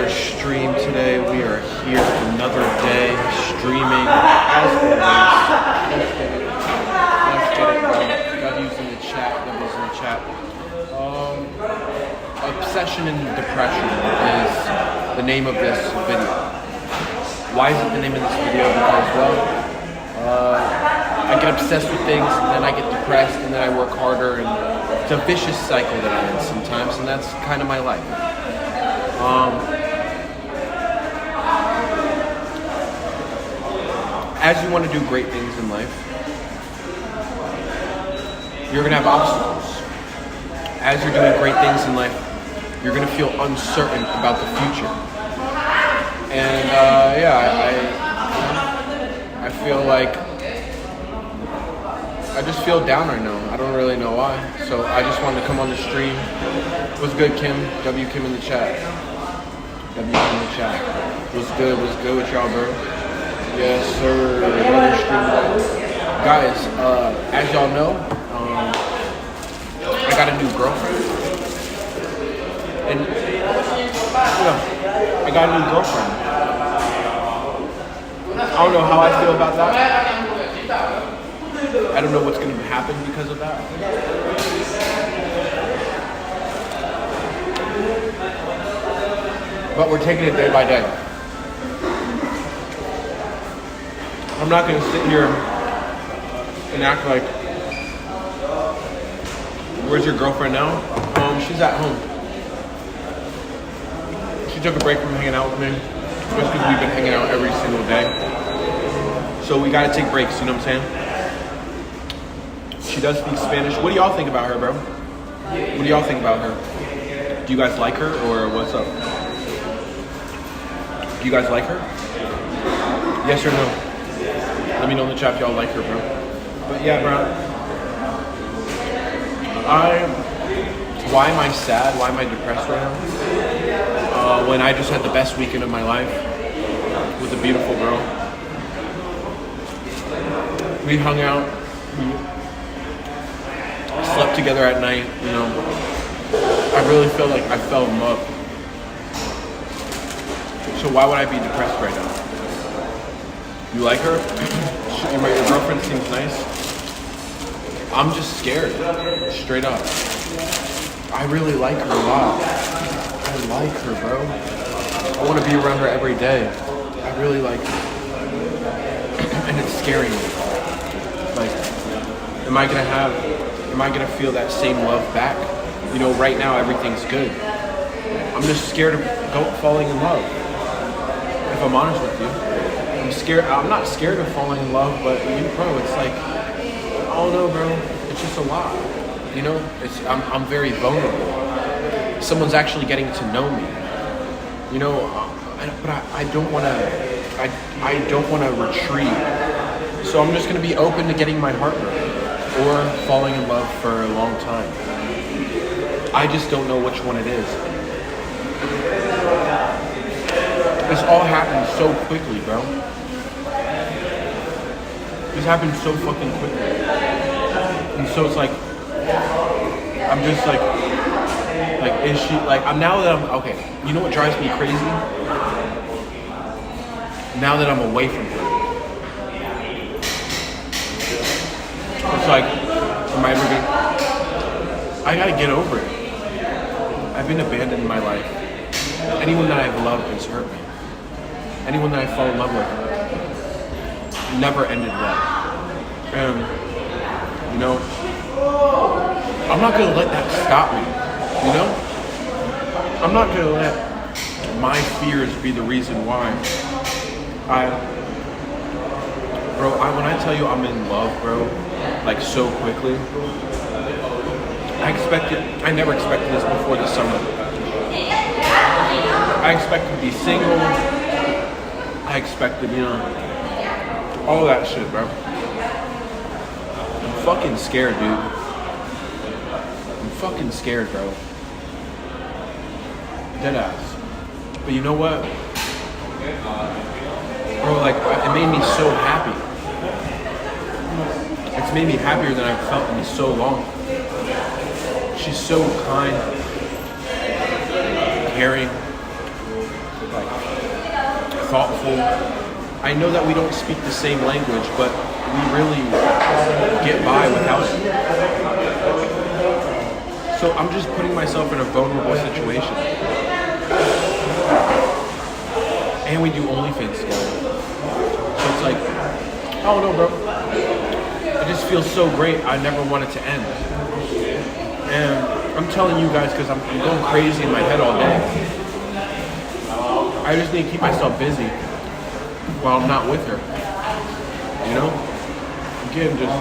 another stream today. We are here another day streaming as always. Let's get it, bro. W's in the chat. W's in the chat. Obsession and depression is the name of this video. Why is it the name of this video? Because, well, I get obsessed with things, and then I get depressed, and then I work harder, and it's a vicious cycle that I'm in sometimes, and that's kind of my life. As you want to do great things in life, you're going to have obstacles. As you're doing great things in life, you're going to feel uncertain about the future. And I feel like I just feel down right now. I don't really know why. So I just wanted to come on the stream. What's good, Kim? W Kim in the chat. W Kim in the chat. What's good? What's good with y'all, bro? Yes, sir. Another stream. Guys, as y'all know, I got a new girlfriend. And, I got a new girlfriend. I don't know how I feel about that. I don't know what's going to happen because of that. But we're taking it day by day. I'm not going to sit here and act like, where's your girlfriend now? She's at home. She took a break from hanging out with me just because we've been hanging out every single day. So we got to take breaks, you know what I'm saying? She does speak Spanish. What do y'all think about her, bro? What do y'all think about her? Do you guys like her or what's up? Do you guys like her? Yes or no? Let me know in the chat if y'all like her, bro. But yeah, bro. Why am I sad? Why am I depressed right now? When I just had the best weekend of my life with a beautiful girl. We hung out. We slept together at night, you know. I really feel like I fell in love. So why would I be depressed right now? You like her? Your girlfriend seems nice. I'm just scared, straight up. I really like her a lot. I like her, bro. I want to be around her every day. I really like her. And it's scaring me. Like, am I gonna feel that same love back? You know, right now everything's good. I'm just scared of falling in love. If I'm honest with you. I'm scared. I'm not scared of falling in love, but bro, it's like, I don't know, bro. It's just a lot. You know, I'm very vulnerable. Someone's actually getting to know me. You know, but I don't want to. I don't want to retreat. So I'm just going to be open to getting my heart broken or falling in love for a long time. I just don't know which one it is. This all happened so quickly, bro. This happened so fucking quickly. And so it's like, I'm just like, is she, like, now that I'm, okay, you know what drives me crazy? Now that I'm away from her. It's like, am I ever gonna, I gotta get over it. I've been abandoned in my life. Anyone that I've loved has hurt me. Anyone that I fall in love with never ended well. And, you know, I'm not gonna let that stop me, you know? I'm not gonna let my fears be the reason why. When I tell you I'm in love, bro, like so quickly, I never expected this before the summer. I expected to be single. I expected, you know, all that shit, bro. I'm fucking scared, dude. I'm fucking scared, bro. Deadass. But you know what? Bro, like, it made me so happy. It's made me happier than I've felt in so long. She's so kind, caring. like thoughtful. I know that we don't speak the same language, but we really get by without it. So I'm just putting myself in a vulnerable situation. And we do OnlyFans together. So it's like, I don't know, bro. It just feels so great. I never want it to end. And I'm telling you guys because I'm going crazy in my head all day. I just need to keep myself busy while I'm not with her. You know? Again, just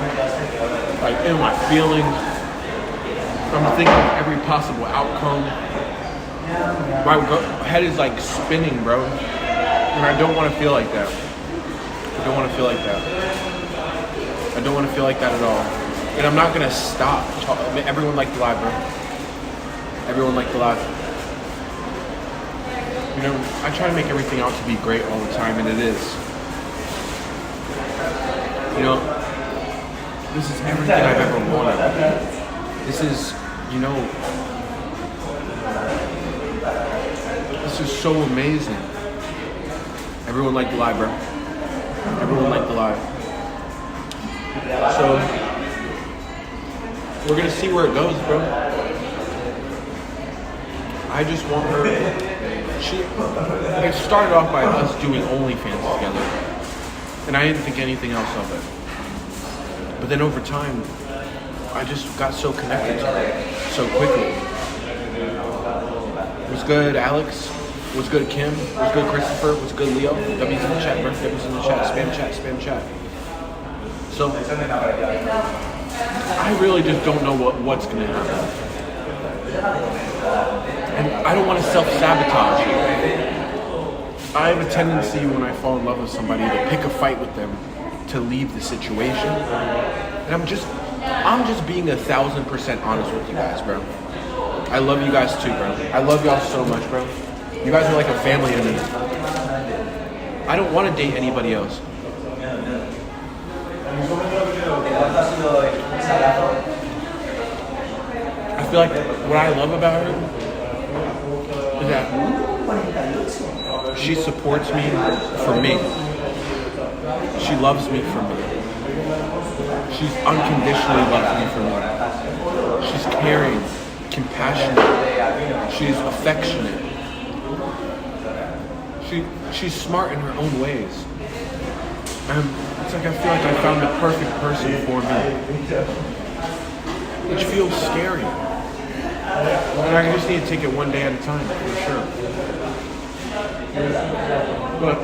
like in my feelings. I'm thinking of every possible outcome. My head is like spinning, bro. And I don't want to feel like that. I don't want to feel like that. I don't want to feel like that at all. And I'm not going to stop. Everyone liked the live, bro. Everyone liked the live. You know, I try to make everything out to be great all the time, and it is. You know, this is everything I've ever wanted. This is, you know, this is so amazing. Everyone liked the live, bro. Everyone liked the live. So, we're gonna see where it goes, bro. I just want her. It started off by us doing OnlyFans together, and I didn't think anything else of it. But then over time, I just got so connected to her so quickly. What's good, Alex? What's good, Kim? What's good, Christopher? What's good, Leo? W's in the chat, bro. W's in the chat. Spam chat. Spam chat. So, I really just don't know what's going to happen. And I don't want to self-sabotage. I have a tendency when I fall in love with somebody to pick a fight with them to leave the situation. And I'm just being 1,000% honest with you guys, bro. I love you guys too, bro. I love y'all so much, bro. You guys are like a family to me. I don't want to date anybody else. I feel like what I love about her is that she supports me for me. She loves me for me. She's unconditionally loves me for me. She's caring, compassionate. She's affectionate. She's smart in her own ways. It's like I feel like I found the perfect person for me. Which feels scary. And I just need to take it one day at a time, for sure. But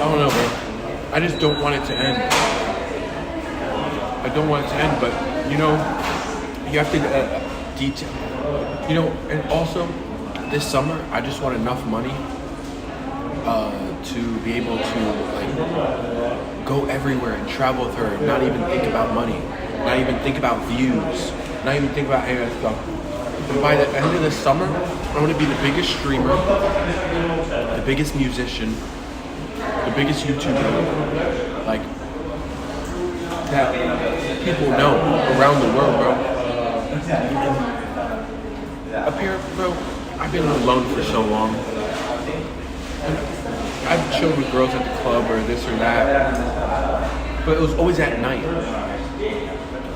I don't know, bro. I just don't want it to end. I don't want it to end, but you know, you have to detail. You know, and also this summer, I just want enough money to be able to like go everywhere and travel with her, and not even think about money, not even think about views, not even think about any of that stuff. And by the end of this summer, I want to be the biggest streamer, the biggest musician, the biggest YouTuber, like that people know around the world, bro. Up here, bro, I've been alone for so long. I've chilled with girls at the club or this or that, but it was always at night.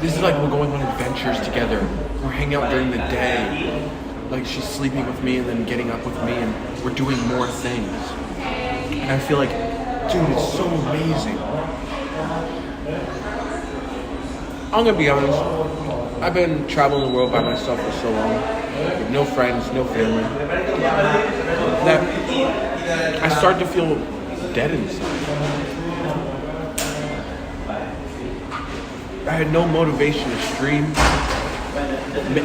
This is like we're going on adventures together. We're hanging out during the day. Like she's sleeping with me and then getting up with me, and we're doing more things. And I feel like, dude, it's so amazing. I'm gonna be honest. I've been traveling the world by myself for so long, with no friends, no family, that I start to feel dead inside. I had no motivation to stream.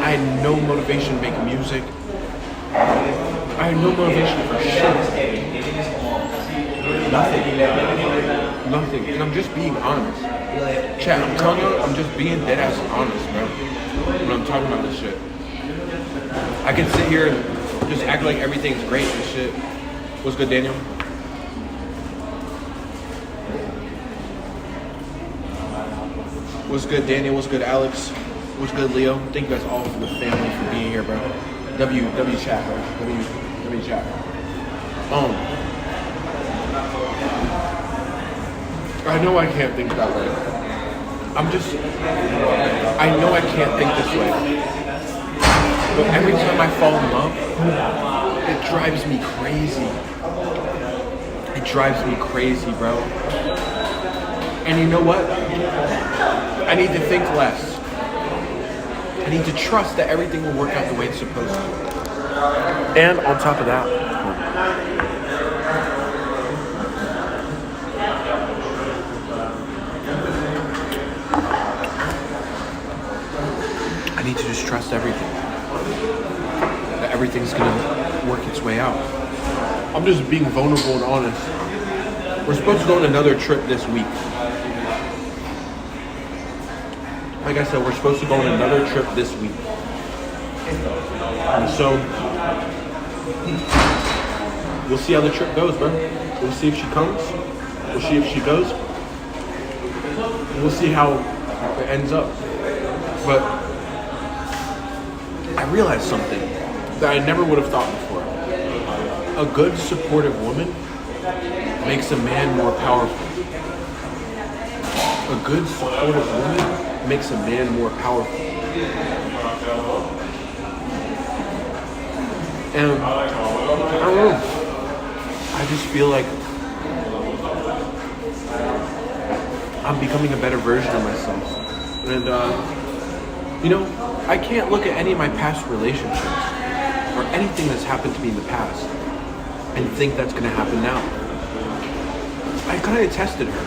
I had no motivation to make music. I had no motivation for shit. Nothing. And I'm just being honest. Chat, I'm telling you, I'm just being dead ass honest, bro. When I'm talking about this shit. I can sit here and just act like everything's great and shit. What's good, Daniel? What's good, Daniel? What's good, Alex? What's good, Leo? Thank you guys all for the family for being here, bro. W chat, bro. W chat. I know I can't think that way. I know I can't think this way. But every time I fall in love, it drives me crazy. It drives me crazy, bro. And you know what? I need to think less. I need to trust that everything will work out the way it's supposed to. And on top of that, I need to just trust everything. That everything's gonna work its way out. I'm just being vulnerable and honest. We're supposed to go on another trip this week. Like I said, we're supposed to go on another trip this week. And so, we'll see how the trip goes, bro. We'll see if she comes. We'll see if she goes. We'll see how it ends up. But I realized something that I never would have thought before. A good, supportive woman makes a man more powerful. A good, supportive woman makes a man more powerful. And I don't know. I just feel like I'm becoming a better version of myself. And, I can't look at any of my past relationships or anything that's happened to me in the past and think that's going to happen now. I kind of tested her.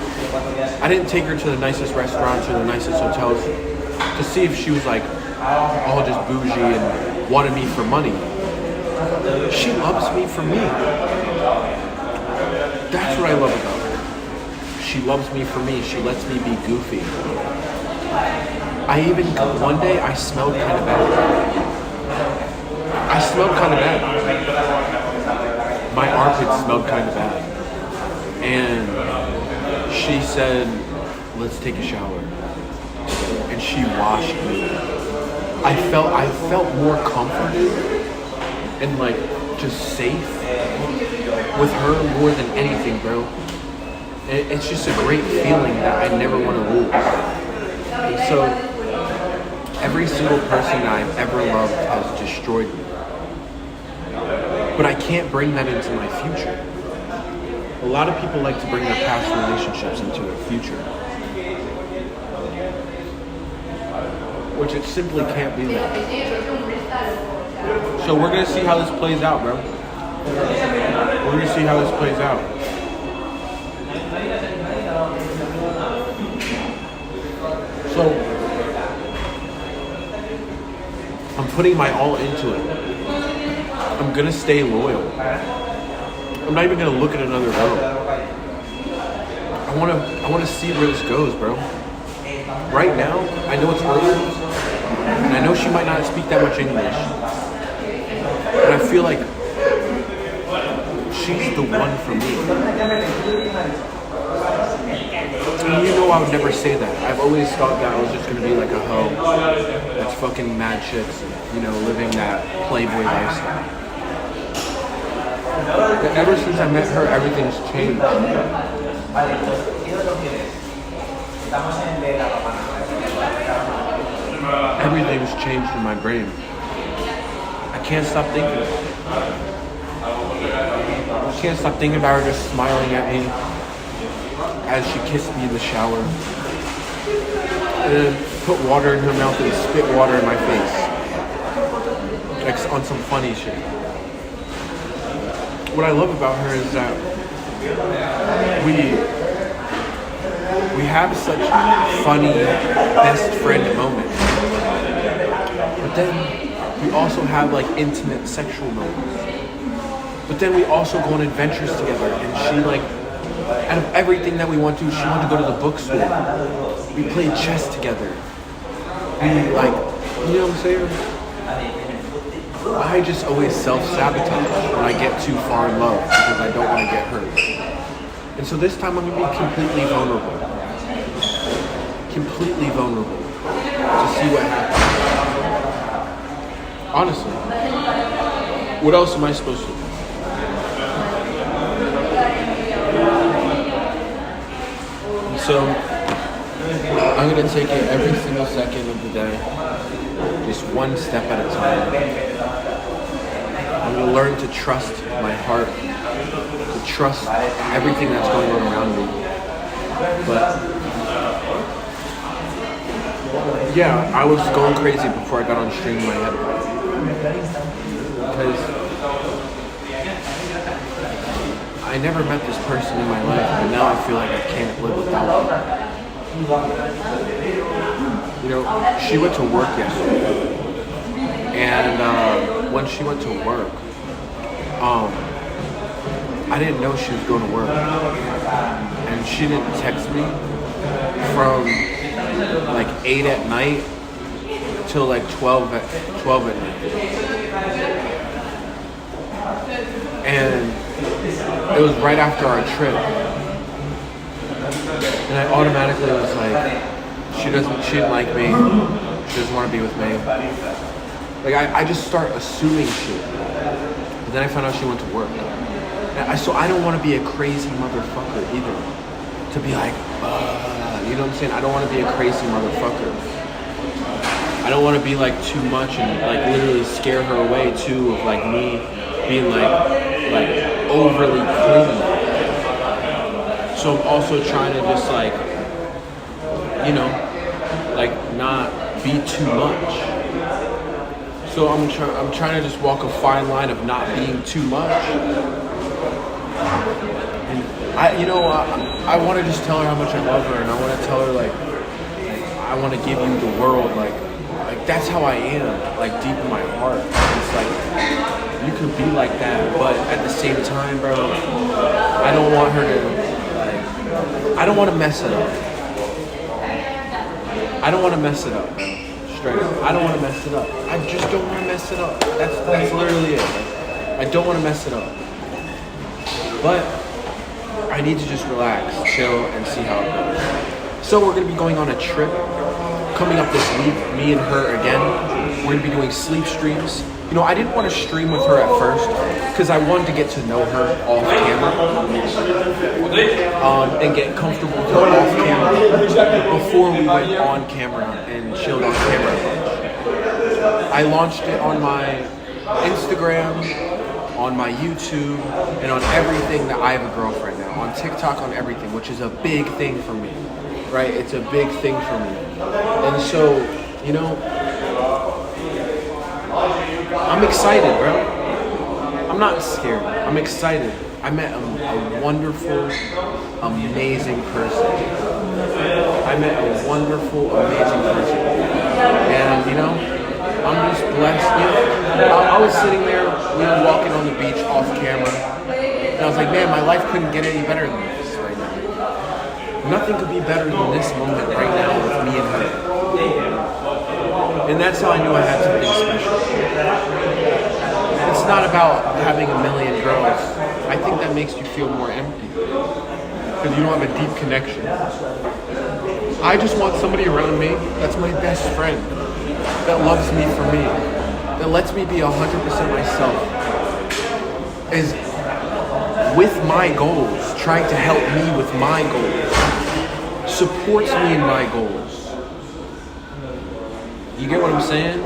I didn't take her to the nicest restaurants or the nicest hotels to see if she was like all just bougie and wanted me for money. She loves me for me. That's what I love about her. She loves me for me. She lets me be goofy. One day I smelled kind of bad. My armpits smelled kind of bad. And she said, let's take a shower. And she washed me. I felt more comforted and like just safe with her more than anything, bro. It's just a great feeling that I never want to lose. And so every single person I've ever loved has destroyed me. But I can't bring that into my future. A lot of people like to bring their past relationships into their future. Which it simply can't be that. So we're going to see how this plays out, bro. We're going to see how this plays out. So, I'm putting my all into it. I'm going to stay loyal. I'm not even going to look at another girl. I want to see where this goes, bro. Right now, I know it's early, and I know she might not speak that much English, but I feel like she's the one for me. And you know I would never say that. I've always thought that I was just going to be like a hoe that's fucking mad chicks, living that playboy lifestyle. But ever since I met her, everything's changed. Everything's changed in my brain. I can't stop thinking about it. I can't stop thinking about her just smiling at me as she kissed me in the shower. And then put water in her mouth and spit water in my face. Like on some funny shit. What I love about her is that we have such funny best friend moments. But then we also have like intimate sexual moments. But then we also go on adventures together, and she like, out of everything that we want to, she wanted to go to the bookstore. We played chess together. We like, you know what I'm saying? I just always self-sabotage when I get too far in love because I don't want to get hurt. And so this time I'm going to be completely vulnerable. Completely vulnerable to see what happens. Honestly. What else am I supposed to do? So, I'm going to take it every single second of the day, just one step at a time. I'm going to learn to trust my heart, to trust everything that's going on around me. But, yeah, I was going crazy before I got on stream in my head. Because I never met this person in my life, but now I feel like I can't live without her. You know, she went to work yesterday, and when she went to work, I didn't know she was going to work, and she didn't text me from like 8 at night till like 12 at night, and it was right after our trip. And I automatically was like, she didn't like me. She doesn't want to be with me. Like, I just start assuming shit. But then I found out she went to work. So I don't want to be a crazy motherfucker either. To be like, you know what I'm saying? I don't want to be a crazy motherfucker. I don't want to be like too much and like literally scare her away too of like me being like overly clingy. So I'm also trying to just like, you know, like not be too much. So I'm trying to just walk a fine line of not being too much. And I want to just tell her how much I love her, and I want to tell her like, I want to give you the world, like that's how I am, like deep in my heart. It's like, you could be like that, but at the same time, bro, I don't want her to, I don't want to mess it up. I don't want to mess it up, straight up. I don't want to mess it up. I just don't want to mess it up. That's literally it. Like, I don't want to mess it up. But I need to just relax, chill, and see how it goes. So we're going to be going on a trip coming up this week, me and her again. We're going to be doing sleep streams. You know, I didn't want to stream with her at first because I wanted to get to know her off camera and get comfortable with her off camera before we went on camera and chilled on camera. I launched it on my Instagram, on my YouTube, and on everything that I have a girlfriend now. On TikTok, on everything, which is a big thing for me, right? It's a big thing for me. And so, you know, I'm excited, bro. I'm not scared. I'm excited. I met a wonderful, amazing person. I met a wonderful, amazing person. And, you know, I'm just blessed. You know, I was sitting there, we were walking on the beach off camera, and I was like, man, my life couldn't get any better than this right now. Nothing could be better than this moment right now with me and her. And that's how I knew I had something special. It's not about having a million girls. I think that makes you feel more empty because you don't have a deep connection. I just want somebody around me that's my best friend, that loves me for me, that lets me be 100% myself, is with my goals, trying to help me with my goals, supports me in my goals. You get what I'm saying?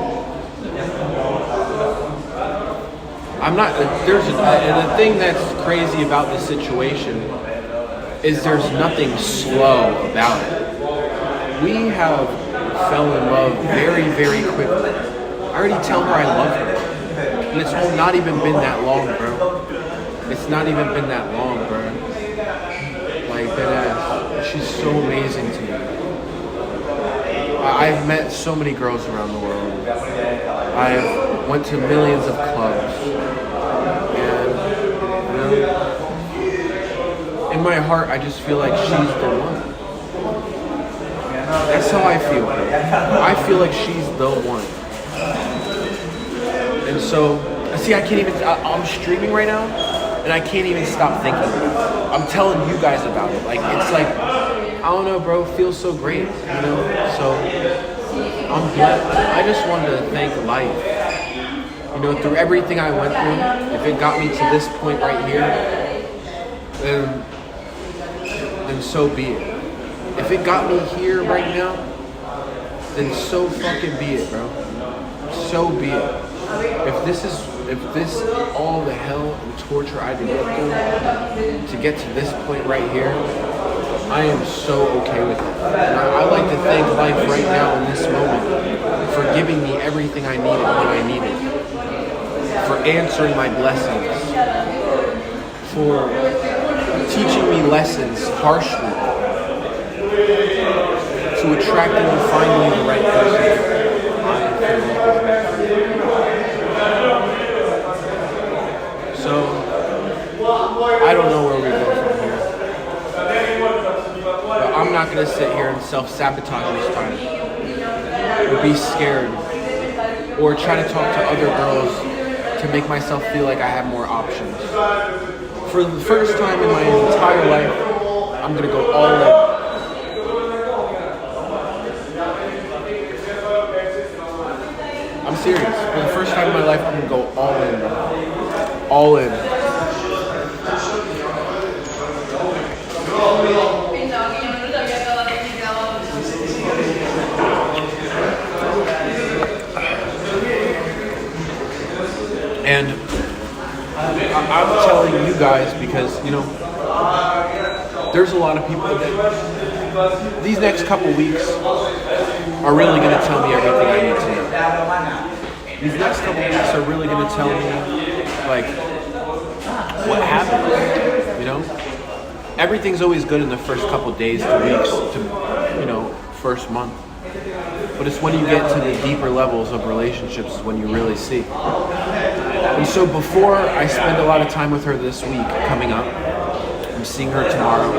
I'm not, the thing that's crazy about this situation is there's nothing slow about it. We have fell in love very, very quickly. I already tell her I love her. And it's not even been that long, bro. It's not even been that long, bro. Like, deadass. She's so amazing to me. I've met so many girls around the world. I've went to millions of clubs. And, you know, in my heart, I just feel like she's the one. That's how I feel. I feel like she's the one. And so, see, I can't even, I'm streaming right now, and I can't even stop thinking. I'm telling you guys about it. Like, it's like, I don't know, bro, it feels so great, you know? So, I'm blessed. I just wanted to thank life You know, through everything I went through, if it got me to this point right here, then so be it. If it got me here right now, then so fucking be it, bro. So be it. If this all the hell and torture I had to go through to get to this point right here, I am so okay with it. And I like to thank life right now in this moment for giving me everything I needed when I needed, for answering my blessings, for teaching me lessons harshly, to attracting and finding the right person. So, I don't know where we go from here. But I'm not going to sit here and self-sabotage this time. Or be scared. Or try to talk to other girls to make myself feel like I have more options. For the first time in my entire life, I'm going to go all in. I'm serious. For the first time in my life, I'm going to go all in. All in. And I'm telling you guys because, you know, there's a lot of people that these next couple weeks are really going to tell me everything I need to know. These next couple weeks are really going to tell me, like, what happened, you know? Everything's always good in the first couple days to weeks to, you know, first month. But it's when you get to the deeper levels of relationships when you really see. And so before I spend a lot of time with her this week coming up, I'm seeing her tomorrow,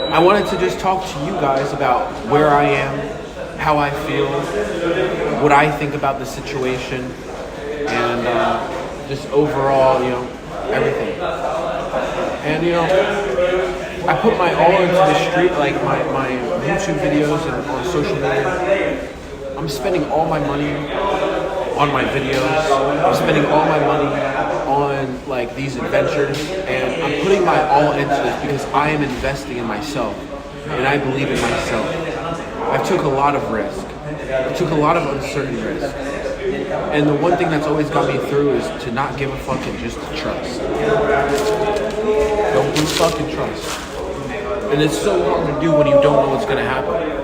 I wanted to just talk to you guys about where I am, how I feel, what I think about the situation, and just overall, you know, everything. And, you know, I put my all into the street, like my YouTube videos and on social media. I'm spending all my money on my videos. I'm spending all my money on like these adventures, and I'm putting my all into this because I am investing in myself, and I believe in myself. I took a lot of risk. I took a lot of uncertain risk. And the one thing that's always got me through is to not give a fuck and just to trust. Don't lose fucking trust. And it's so hard to do when you don't know what's going to happen.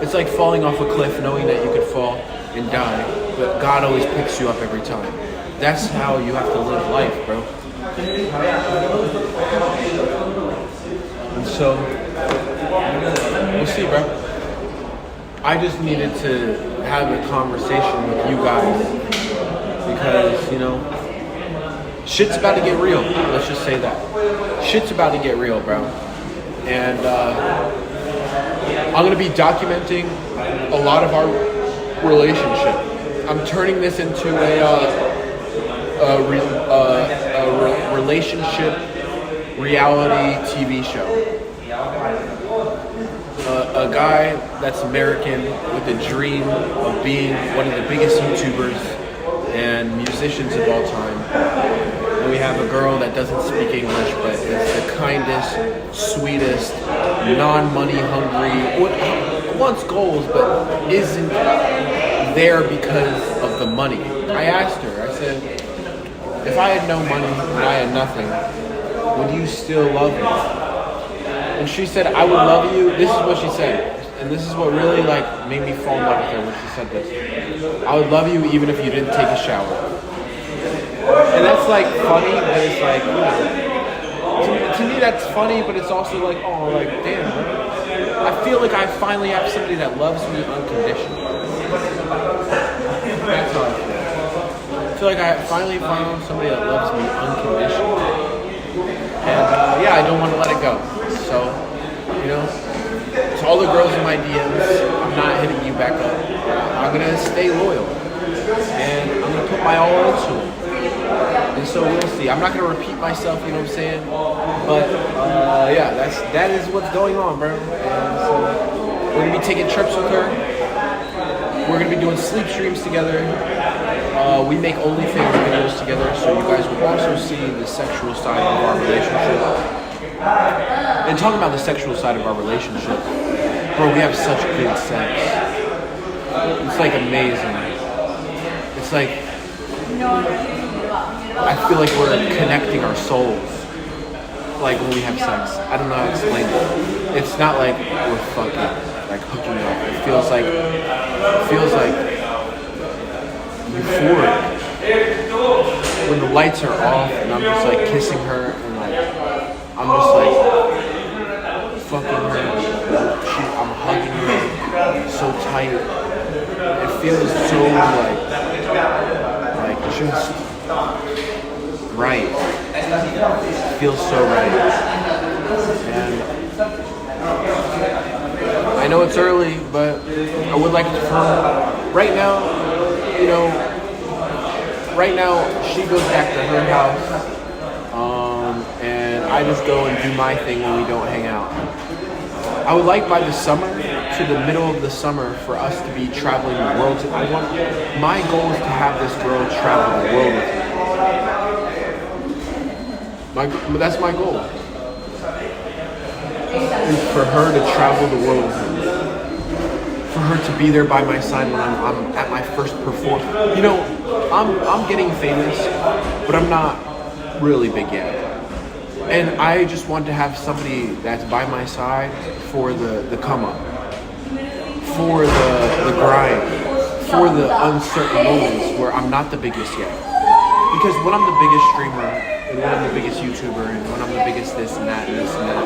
It's like falling off a cliff knowing that you could fall and die, but God always picks you up every time. That's how you have to live life, bro. And so, we'll see, bro. I just needed to have a conversation with you guys because, you know, shit's about to get real. Let's just say that. Shit's about to get real, bro. And I'm going to be documenting a lot of our relationship. I'm turning this into a relationship reality TV show. A guy that's American with a dream of being one of the biggest YouTubers and musicians of all time. And we have a girl that doesn't speak English, but is the kindest, sweetest, non-money hungry, wants goals, but isn't there because of the money. I asked her, I said, if I had no money and I had nothing, would you still love me? And she said, I would love you. This is what she said. And this is what really like made me fall in love with her when she said this. I would love you even if you didn't take a shower. And that's like funny, but it's like, you know, to me that's funny, but it's also like, oh, like, damn, bro. I feel like I finally have somebody that loves me unconditionally. That's how I feel. I feel like I finally found somebody that loves me unconditionally. And yeah, I don't want to let it go. So, you know, to all the girls in my DMs, I'm not hitting you back up. I'm going to stay loyal. And I'm going to put my all into it. And so we'll see. I'm not going to repeat myself, you know what I'm saying? But, yeah, that is what's going on, bro. And so we're going to be taking trips with her. We're going to be doing sleep streams together. We make OnlyFans videos together, so you guys will also see the sexual side of our relationship. And talking about the sexual side of our relationship, bro, we have such good sex. It's like amazing. It's like, I feel like we're connecting our souls. Like when we have sex. I don't know how to explain it. It's not like we're fucking, like hooking up. It feels like euphoric. When the lights are off and I'm just like kissing her and like I'm just like fucking her. I'm hugging her so tight. It feels so like just right. It feels so right. And I know it's early, but I would like to confirm right now, you know, right now she goes back to her house, and I just go and do my thing when we don't hang out. I would like by the summer, to the middle of the summer, for us to be traveling the world. My goal is to have this girl travel the world with me. That's my goal. Is for her to travel the world with me. For her to be there by my side when I'm at my first performance. You know, I'm getting famous, but I'm not really big yet. And I just want to have somebody that's by my side for the come up, for the grind, for the uncertain moments where I'm not the biggest yet. Because when I'm the biggest streamer, and when I'm the biggest YouTuber, and when I'm the biggest this and that and this and that,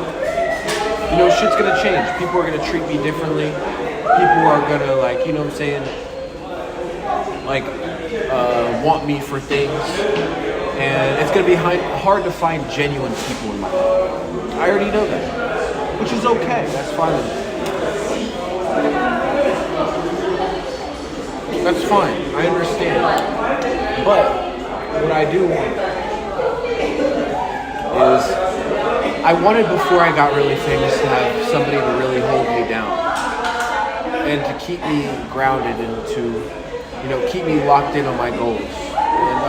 you know, shit's gonna change. People are gonna treat me differently. People are gonna, like, you know what I'm saying, like, want me for things. And it's gonna be hard to find genuine people in my life. I already know that, which is okay. That's fine with me. That's fine. I understand. But what I do want is, I wanted before I got really famous to have somebody to really hold me down and to keep me grounded and to, you know, keep me locked in on my goals. And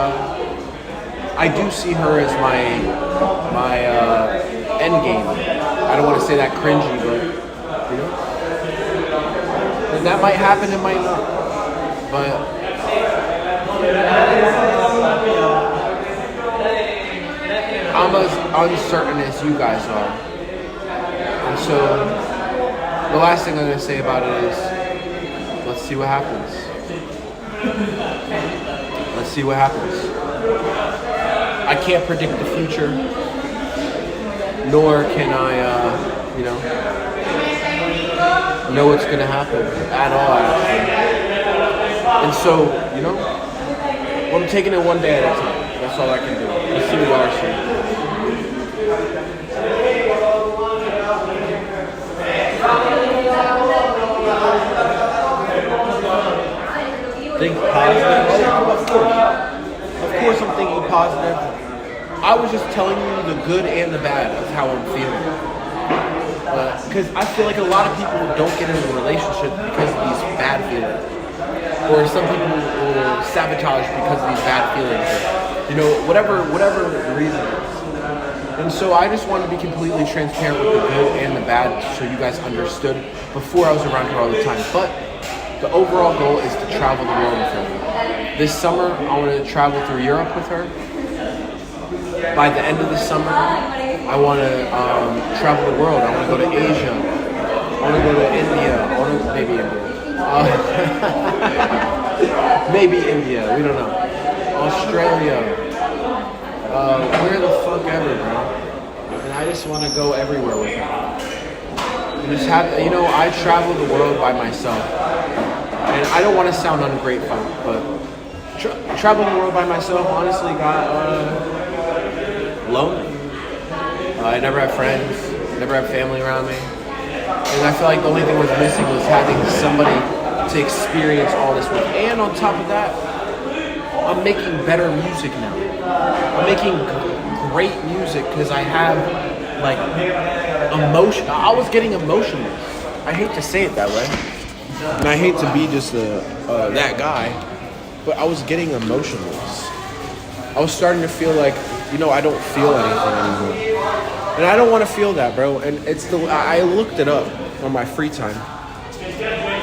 I do see her as my end game. I don't want to say that cringy, but you know, and that might happen, it might not. But I'm as uncertain as you guys are. And so the last thing I'm going to say about it is, let's see what happens. Let's see what happens. I can't predict the future, nor can I, know what's going to happen at all, actually. And so, you know, well, I'm taking it one day at a time. That's all I can do. Let's see what y'all are saying. Think positive? Of course I'm thinking positive. I was just telling you the good and the bad of how I'm feeling. Because I feel like a lot of people don't get into a relationship because of these bad feelings. Or some people will sabotage because of these bad feelings. Or, you know, whatever the reason is. And so I just wanted to be completely transparent with the good and the bad so you guys understood before I was around her all the time. But the overall goal is to travel the world with her. This summer, I want to travel through Europe with her. By the end of the summer, I want to travel the world. I want to go to Asia. I want to go to India. Maybe India. Maybe India. We don't know. Australia. Where the fuck ever, bro. And I just want to go everywhere with her. And just have, you know, I travel the world by myself. And I don't want to sound ungrateful, but traveling the world by myself honestly got lonely. I never had friends, never had family around me. And I feel like the only thing was missing was having somebody to experience all this with. And on top of that, I'm making better music now. I'm making great music because I have, like, emotion. I was getting emotionless. I hate to say it that way. And I hate to be just that guy. but I was getting emotionless. I was starting to feel like, I don't feel anything anymore. And I don't want to feel that, bro. And I looked it up on my free time.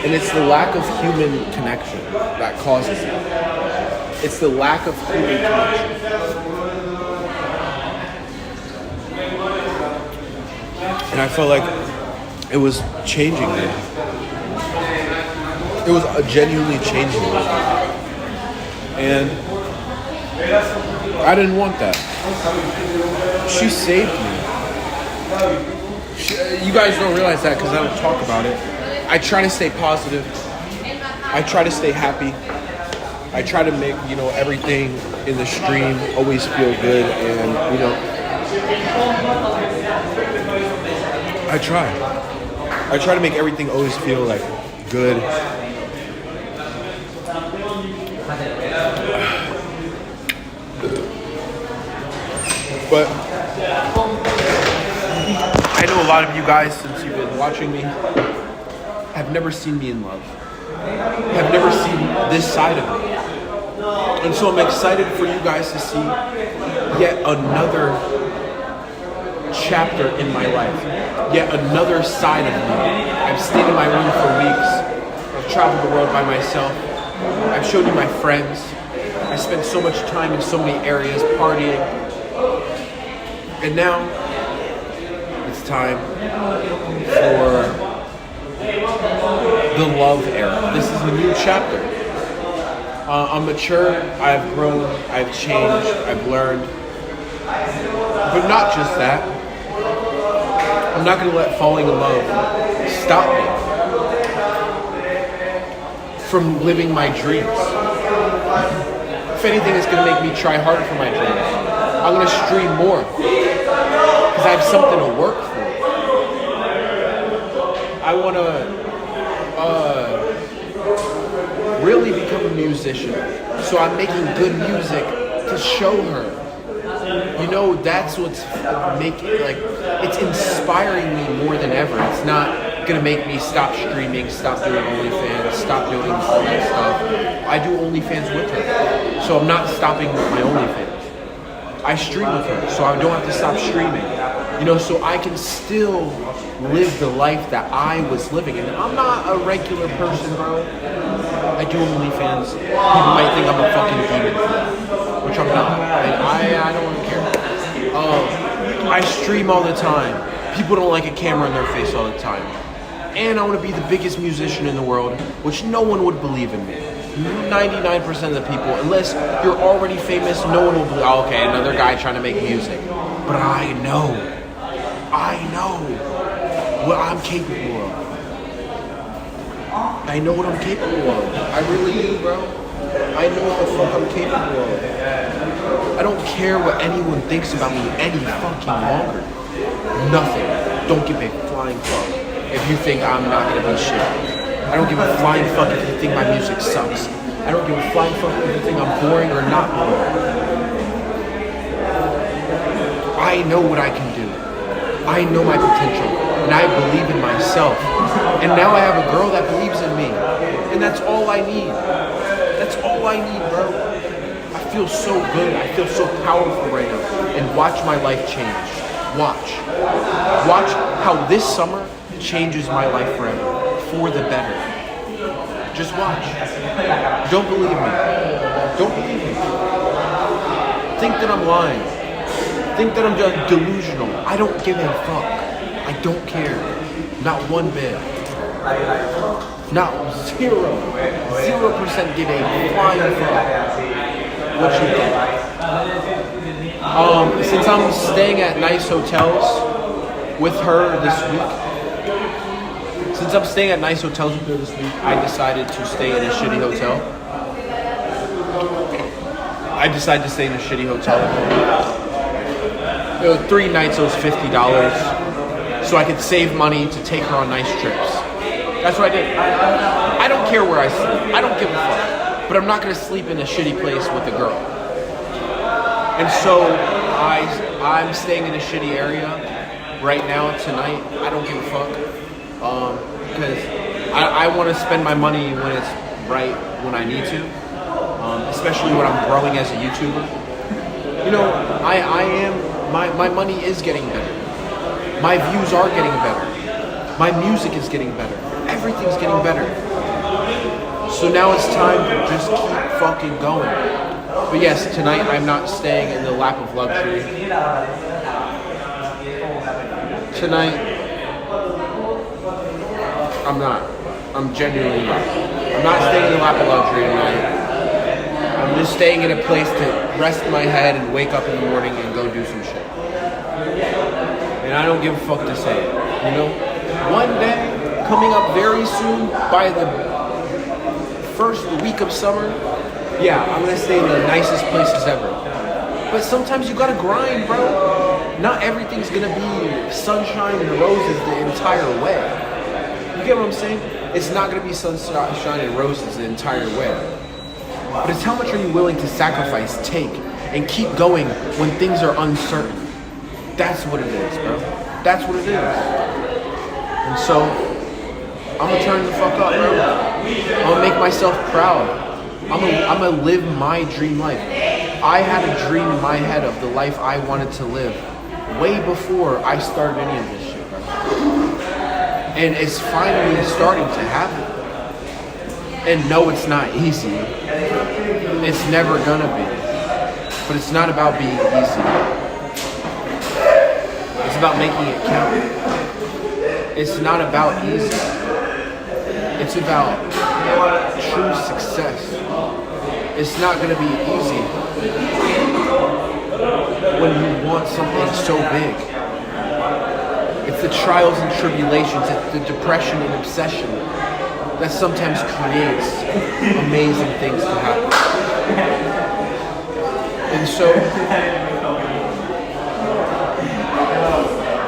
And it's the lack of human connection that causes it. It's the lack of human connection. And I felt like it was changing me. It was genuinely changing me. And I didn't want that. She saved me. You guys don't realize that because I don't talk about it. I try to stay positive. I try to stay happy. I try to make, everything in the stream always feel good. And, I try to make everything always feel like good. But I know a lot of you guys, since you've been watching me, have never seen me in love. Have never seen this side of me. And so I'm excited for you guys to see yet another chapter in my life. Yet another side of me. I've stayed in my room for weeks. I've traveled the world by myself. I've shown you my friends. I spent so much time in so many areas partying. And now it's time for the love era. This is a new chapter. I'm mature, I've grown, I've changed, I've learned. But not just that. I'm not going to let falling in love stop me from living my dreams. If anything, it's going to make me try harder for my dreams. I'm going to stream more because I have something to work for. I want to really become a musician. So I'm making good music to show her. That's what's making, it's inspiring me more than ever. It's not going to make me stop streaming, stop doing OnlyFans, stop doing all that stuff. I do OnlyFans with her. So I'm not stopping with my OnlyFans. I stream with her, so I don't have to stop streaming. So I can still live the life that I was living. And I'm not a regular person, bro. I do OnlyFans. People might think I'm a fucking demon, which I'm not. I don't care. I stream all the time. People don't like a camera in their face all the time. And I want to be the biggest musician in the world, which no one would believe in me. 99% of the people, unless you're already famous, no one will believe, okay, another guy trying to make music. But I know what I'm capable of. I know what I'm capable of. I really do, bro. I know what the fuck I'm capable of. I don't care what anyone thinks about me any fucking longer. Nothing. Don't give a flying fuck if you think I'm not gonna be shit. I don't give a flying fuck if you think my music sucks. I don't give a flying fuck if you think I'm boring or not boring. I know what I can do. I know my potential. And I believe in myself. And now I have a girl that believes in me. And that's all I need. That's all I need, bro. I feel so good. I feel so powerful right now. And watch my life change. Watch. Watch how this summer changes my life forever. For the better. Just watch. Don't believe me. Don't believe me. Think that I'm lying. Think that I'm just delusional. I don't give a fuck. I don't care. Not one bit. Not 0% give a flying fuck what you think. Since I'm staying at nice hotels with her this week, I decided to stay in a shitty hotel. I decided to stay in a shitty hotel. It was 3 nights, it was $50. So I could save money to take her on nice trips. That's what I did. I don't care where I sleep. I don't give a fuck. But I'm not going to sleep in a shitty place with a girl. And so I'm staying in a shitty area right now, tonight. I don't give a fuck. Because I want to spend my money when it's right, when I need to. especially when I'm growing as a YouTuber. You know, my money is getting better. My views are getting better. My music is getting better. Everything's getting better. So now it's time to just keep fucking going. But yes, tonight I'm not staying in the lap of luxury. Tonight, I'm not. I'm genuinely not. I'm not staying in the lap of luxury tonight. I'm just staying in a place to rest my head and wake up in the morning and go do some shit. And I don't give a fuck to say it. You know? One day, coming up very soon, by the first week of summer, yeah, I'm gonna stay in the nicest places ever. But sometimes you gotta grind, bro. Not everything's gonna be sunshine and roses the entire way. You get what I'm saying? It's not gonna be sunshine and roses the entire way. But it's how much are you willing to sacrifice, take, and keep going when things are uncertain. That's what it is, bro. That's what it is. And so, I'm gonna turn the fuck up, bro. I'm gonna make myself proud. I'm gonna live my dream life. I had a dream in my head of the life I wanted to live way before I started any of this shit, bro. And it's finally starting to happen. And no, it's not easy. It's never gonna be. But it's not about being easy. It's about making it count. It's not about easy. It's about true success. It's not gonna be easy when you want something so big. It's the trials and tribulations, it's the depression and obsession that sometimes creates amazing things to happen. And so,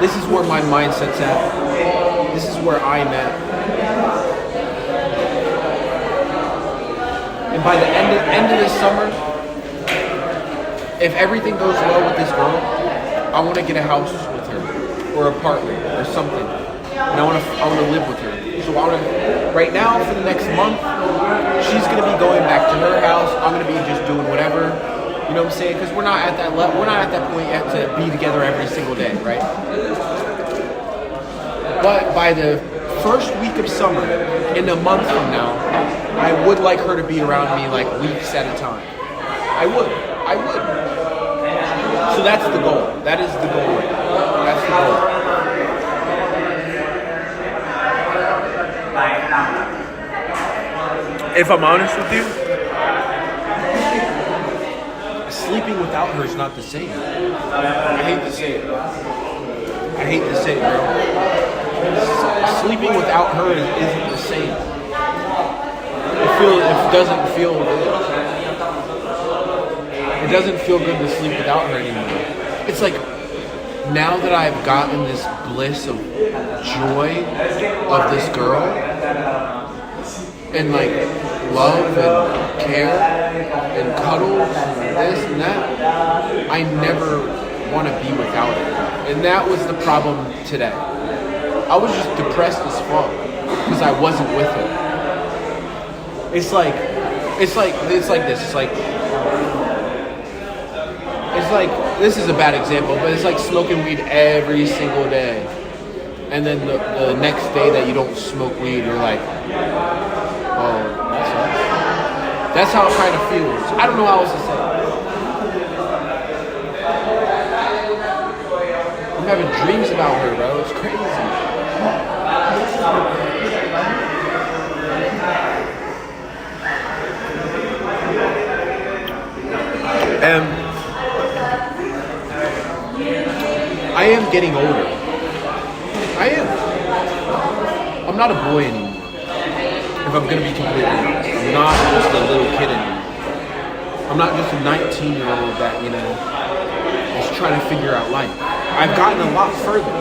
this is where my mindset's at. This is where I'm at. And by the end of this summer, if everything goes well with this girl, I want to get a house with her, or apartment, or something. And I want to live with her. So right now, for the next month, she's gonna be going back to her house. I'm gonna be just doing whatever. You know what I'm saying? Because we're not at that point yet to be together every single day, right? But by the first week of summer, in a month from now, I would like her to be around me like weeks at a time. I would. So that's the goal. That is the goal right now. That's the goal. If I'm honest with you, sleeping without her is not the same. I hate to say it. Bro. Sleeping without her isn't the same. It doesn't feel good. It doesn't feel good to sleep without her anymore. It's like, now that I've gotten this bliss of joy of this girl, and like love and care and cuddles and this and that, I never want to be without it. And that was the problem today. I was just depressed as fuck because I wasn't with her. It's like this is a bad example, but it's like smoking weed every single day, and then the next day that you don't smoke weed, you're like, oh, that sucks. That's how it kind of feels. I don't know how else to say it. I'm having dreams about her, bro. It's crazy. And I am getting older. I am. I'm not a boy anymore. If I'm going to be completely honest. I'm not just a little kid anymore. I'm not just a 19-year-old that, is trying to figure out life. I've gotten a lot further.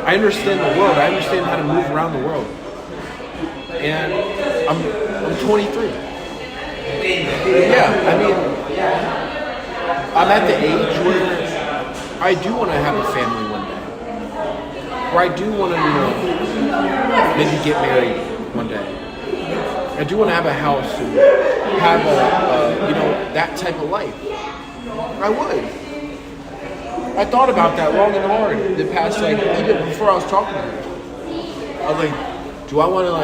I understand the world. I understand how to move around the world. And I'm 23. Yeah, I'm at the age where I do want to have a family one day. Where I do want to, maybe get married one day. I do want to have a house and have that type of life. I would. I thought about that long and hard the past, even before I was talking to her. I was like, do I want to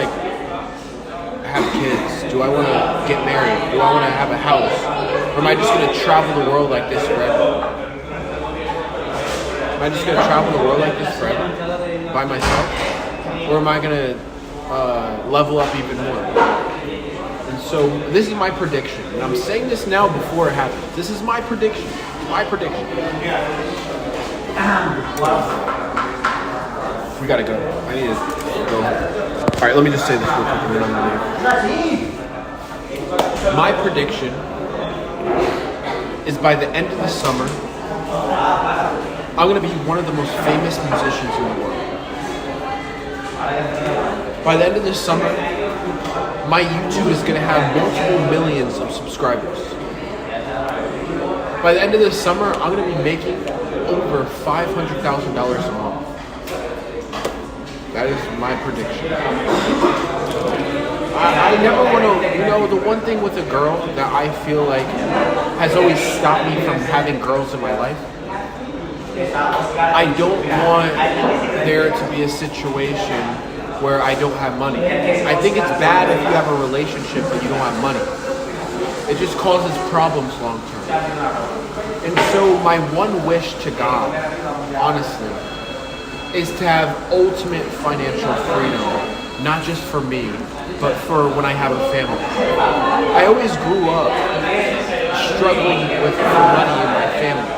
have kids? Do I want to get married? Do I want to have a house? Or am I just going to travel the world like this forever? Am I just going to travel the world like this forever by myself? Or am I going to level up even more? And so this is my prediction. And I'm saying this now before it happens. This is my prediction. My prediction. We got to go. I need to go. All right, let me just say this real quick and then I'm going to leave. My prediction is by the end of the summer, I'm going to be one of the most famous musicians in the world. By the end of this summer, my YouTube is going to have multiple millions of subscribers. By the end of this summer, I'm going to be making over $500,000 a month. That is my prediction. I never want to, the one thing with a girl that I feel like has always stopped me from having girls in my life, I don't want there to be a situation where I don't have money. I think it's bad if you have a relationship but you don't have money. It just causes problems long term. And so my one wish to God, honestly, is to have ultimate financial freedom, not just for me, but for when I have a family. I always grew up struggling with money in my family.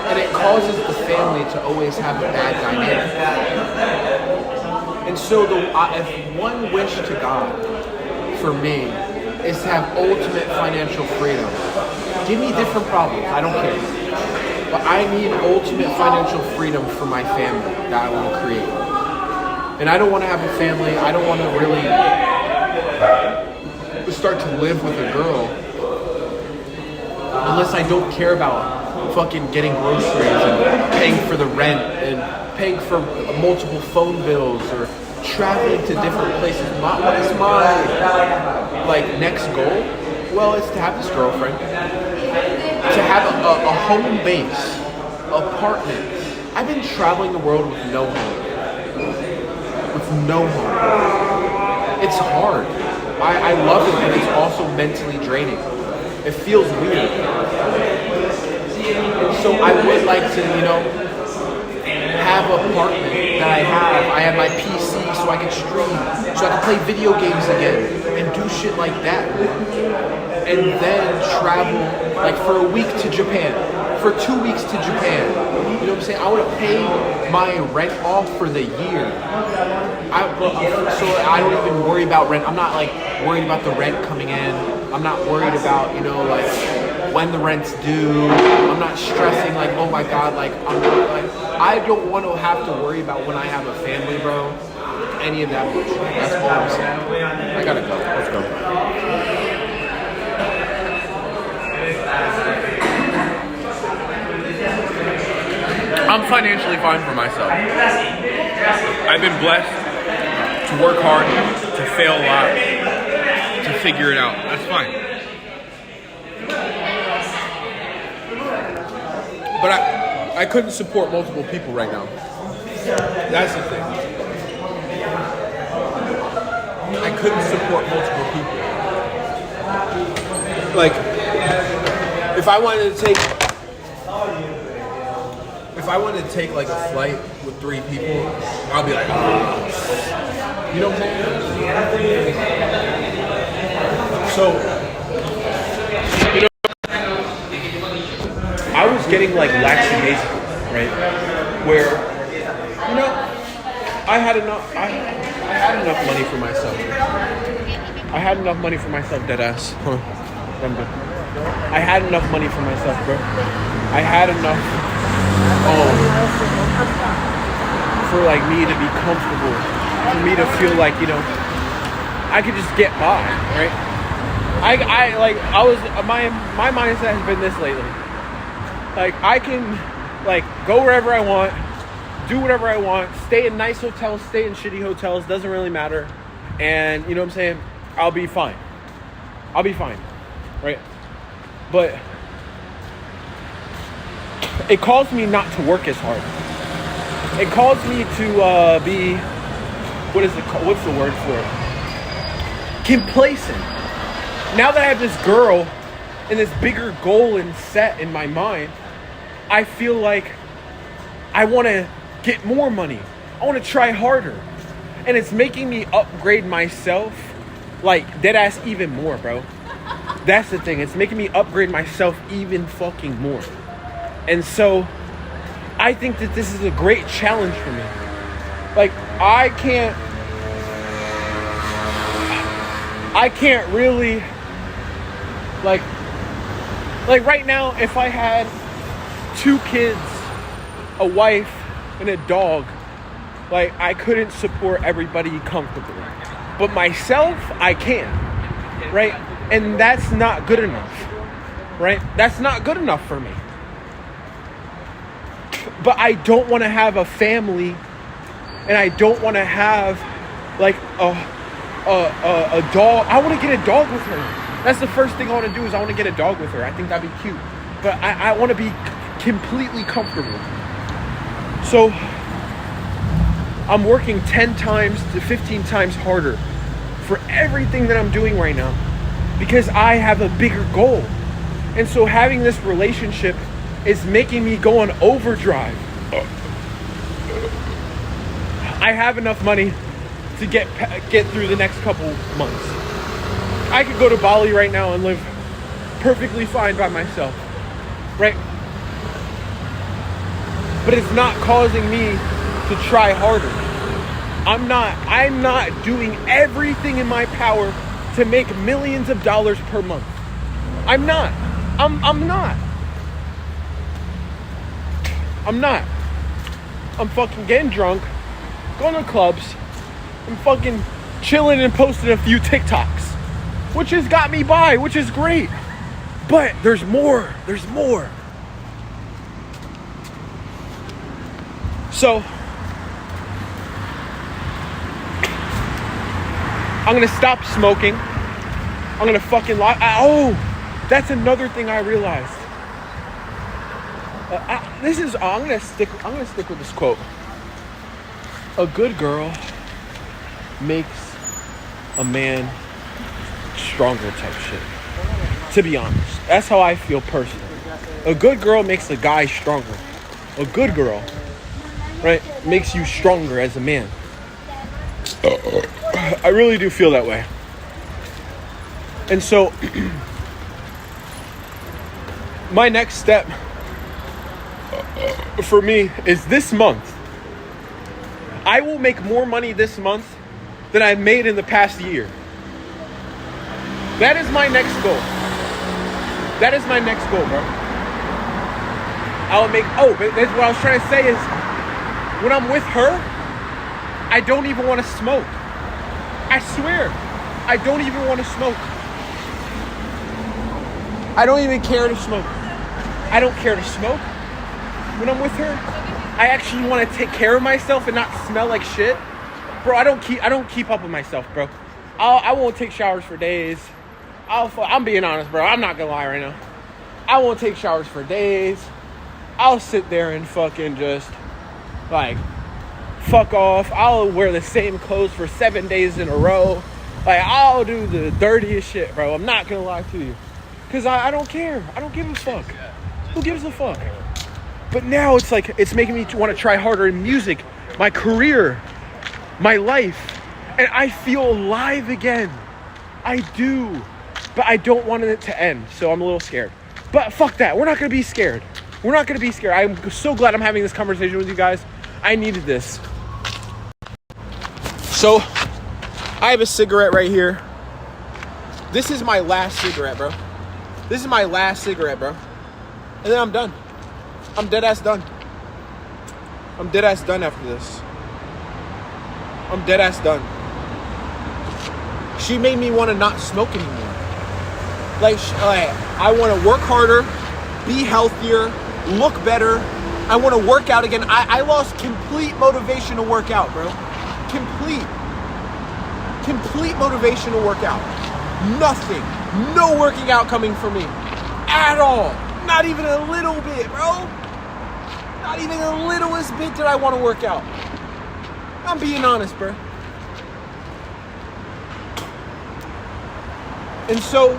And it causes the family to always have a bad dynamic. And so if one wish to God for me is to have ultimate financial freedom, give me different problems, I don't care. But I need ultimate financial freedom for my family that I want to create. And I don't want to have a family. I don't want to really start to live with a girl unless I don't care about fucking getting groceries and paying for the rent and paying for multiple phone bills or traveling to different places. What is my next goal? Well, it's to have this girlfriend, to have a home base, apartment. I've been traveling the world with no home. It's hard. I love it, but it's also mentally draining. It feels weird. And so I would like to, have an apartment that I have. I have my PC so I can stream, so I can play video games again and do shit like that. And then travel for a week to Japan, for 2 weeks to Japan. You know what I'm saying? I want to pay my rent off for the year. So I don't even worry about rent. I'm not worried about the rent coming in. I'm not worried about, when the rent's due. I'm not stressing oh my God, I don't want to have to worry about when I have a family, bro. Any of that bullshit. That's all I'm saying. I gotta go. Let's go. I'm financially fine for myself. I've been blessed to work hard, to fail a lot, to figure it out. That's fine. But I couldn't support multiple people right now. That's the thing. I couldn't support multiple people. If I wanted to take a flight with 3 people, I'll be like, oh. You know what I'm saying? So, I was getting lackadaisical, right? Where, I had enough money for myself. I had enough money for myself, deadass. I'm good. I had enough money for myself, bro. I had enough for me to be comfortable, for me to feel I could just get by, right? My mindset has been this lately. I can go wherever I want, do whatever I want, stay in nice hotels, stay in shitty hotels, doesn't really matter. And you know what I'm saying? I'll be fine. I'll be fine, right? But it calls me not to work as hard. It calls me to be, what's the word for it? Complacent. Now that I have this girl and this bigger goal and set in my mind, I feel like I want to get more money. I want to try harder. And it's making me upgrade myself, like, dead ass even more, bro. That's the thing. It's making me upgrade myself even fucking more. And so, I think that this is a great challenge for me. Like, I can't really, like right now, if I had 2 kids, a wife, and a dog, like, I couldn't support everybody comfortably. But myself, I can, right? And that's not good enough, right? That's not good enough for me. But I don't want to have a family, and I don't want to have, like, a dog. I want to get a dog with her. That's the first thing I want to do, is I want to get a dog with her. I think that'd be cute. But I want to be completely comfortable. So I'm working 10 times to 15 times harder for everything that I'm doing right now because I have a bigger goal. And so having this relationship is making me go on overdrive. I have enough money to get through the next couple months. I could go to Bali right now and live perfectly fine by myself, right? But it's not causing me to try harder. I'm not doing everything in my power to make millions of dollars per month. I'm not. I'm fucking getting drunk, going to clubs, I'm fucking chilling and posting a few TikToks, which has got me by, which is great. But there's more. So I'm gonna stop smoking. I'm gonna fucking that's another thing I realized. I'm gonna stick with this quote. A good girl makes a man stronger type shit. To be honest, that's how I feel personally. A good girl makes a guy stronger. A good girl, right, makes you stronger as a man. I really do feel that way. And so my next step for me is this month. I will make more money this month than I've made in the past year. That is my next goal. Bro. But that's what I was trying to say is, when I'm with her, I don't even want to smoke. I swear, I don't even want to smoke. I don't even care to smoke. I don't care to smoke. When I'm with her, I actually want to take care of myself and not smell like shit. Bro, I don't keep up with myself, bro. I won't take showers for days. I'm being honest, bro. I'm not gonna lie right now. I won't take showers for days. I'll sit there and fucking just, like, fuck off. I'll wear the same clothes for 7 days in a row. Like, I'll do the dirtiest shit, bro. I'm not gonna lie to you. Because I don't care. I don't give a fuck. Who gives a fuck? But now it's like, it's making me want to try harder in music, my career, my life. And I feel alive again. I do. But I don't want it to end. So I'm a little scared. But fuck that. We're not going to be scared. I'm so glad I'm having this conversation with you guys. I needed this. So, I have a cigarette right here. This is my last cigarette, bro. And then I'm done. I'm dead ass done. After this. I'm dead ass done. She made me want to not smoke anymore. Like, I want to work harder, be healthier, look better. I want to work out again. I lost complete motivation to work out, bro. Complete. complete motivation to work out. Nothing. No working out coming from me. At all. Not even a little bit, bro. Not even the littlest bit did I want to work out. I'm being honest, bro. And so,